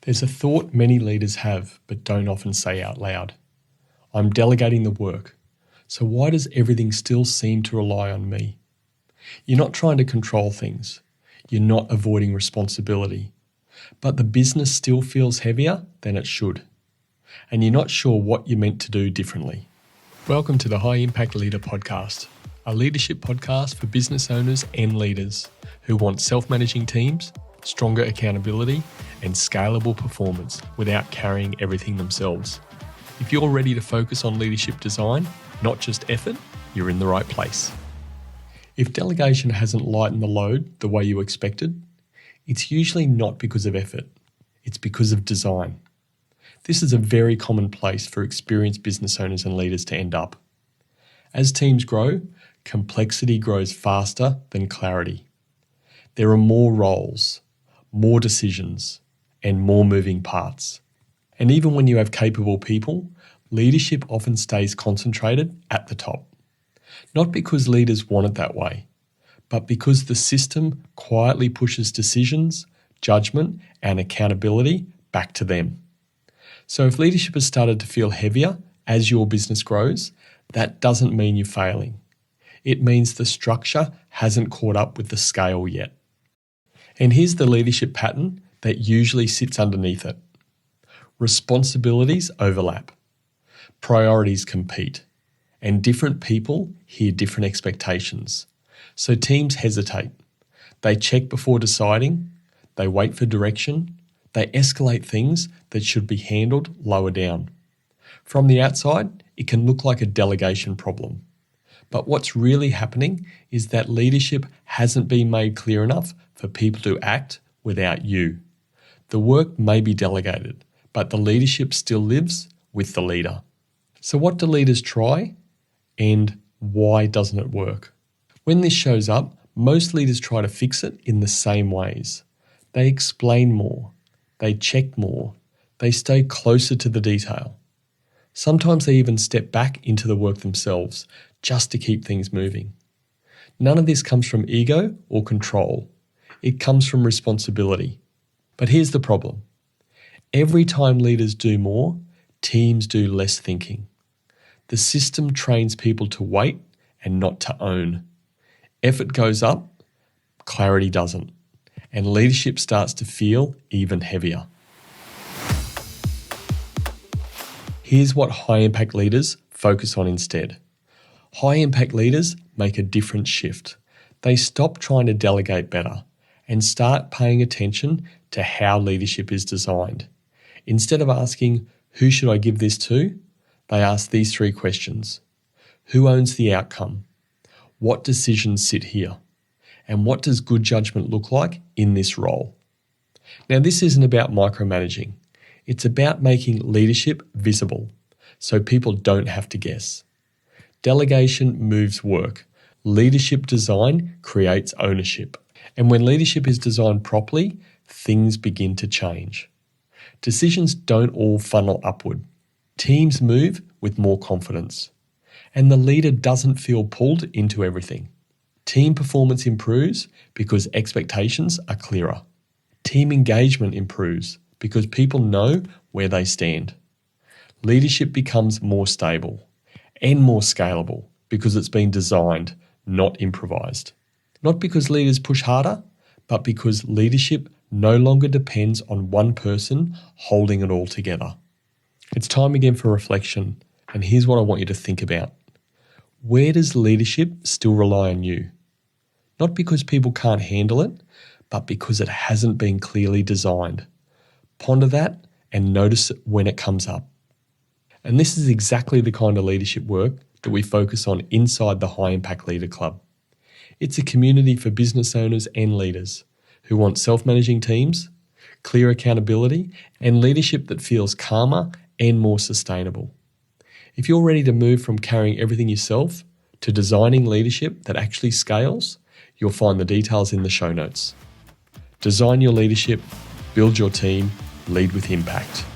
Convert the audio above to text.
There's a thought many leaders have but don't often say out loud. I'm delegating the work, so why does everything still seem to rely on me? You're not trying to control things. You're not avoiding responsibility. But the business still feels heavier than it should. And you're not sure what you're meant to do differently. Welcome to the High Impact Leader Podcast, a leadership podcast for business owners and leaders who want self-managing teams, stronger accountability, and scalable performance without carrying everything themselves. If you're ready to focus on leadership design, not just effort, you're in the right place. If delegation hasn't lightened the load the way you expected, it's usually not because of effort, it's because of design. This is a very common place for experienced business owners and leaders to end up. As teams grow, complexity grows faster than clarity. There are more roles, more decisions, and more moving parts. And even when you have capable people, leadership often stays concentrated at the top. Not because leaders want it that way, but because the system quietly pushes decisions, judgment, and accountability back to them. So if leadership has started to feel heavier as your business grows, that doesn't mean you're failing. It means the structure hasn't caught up with the scale yet. And here's the leadership pattern that usually sits underneath it. Responsibilities overlap, priorities compete, and different people hear different expectations. So teams hesitate. They check before deciding, they wait for direction, they escalate things that should be handled lower down. From the outside, it can look like a delegation problem. But what's really happening is that leadership hasn't been made clear enough for people to act without you. The work may be delegated, but the leadership still lives with the leader. So what do leaders try, and why doesn't it work? When this shows up, most leaders try to fix it in the same ways. They explain more, they check more, they stay closer to the detail. Sometimes they even step back into the work themselves just to keep things moving. None of this comes from ego or control. It comes from responsibility. But here's the problem. Every time leaders do more, teams do less thinking. The system trains people to wait and not to own. Effort goes up, clarity doesn't, and leadership starts to feel even heavier. Here's what high-impact leaders focus on instead. High-impact leaders make a different shift. They stop trying to delegate better and start paying attention to how leadership is designed. Instead of asking, who should I give this to? They ask these three questions. Who owns the outcome? What decisions sit here? And what does good judgment look like in this role? Now, this isn't about micromanaging. It's about making leadership visible so people don't have to guess. Delegation moves work. Leadership design creates ownership. And when leadership is designed properly, things begin to change. Decisions don't all funnel upward. Teams move with more confidence. And the leader doesn't feel pulled into everything. Team performance improves because expectations are clearer. Team engagement improves because people know where they stand. Leadership becomes more stable and more scalable because it's been designed, not improvised. Not because leaders push harder, but because leadership no longer depends on one person holding it all together. It's time again for reflection, and here's what I want you to think about. Where does leadership still rely on you? Not because people can't handle it, but because it hasn't been clearly designed. Ponder that and notice it when it comes up. And this is exactly the kind of leadership work that we focus on inside the High Impact Leader Club. It's a community for business owners and leaders who want self-managing teams, clear accountability, and leadership that feels calmer and more sustainable. If you're ready to move from carrying everything yourself to designing leadership that actually scales, you'll find the details in the show notes. Design your leadership, build your team, lead with impact.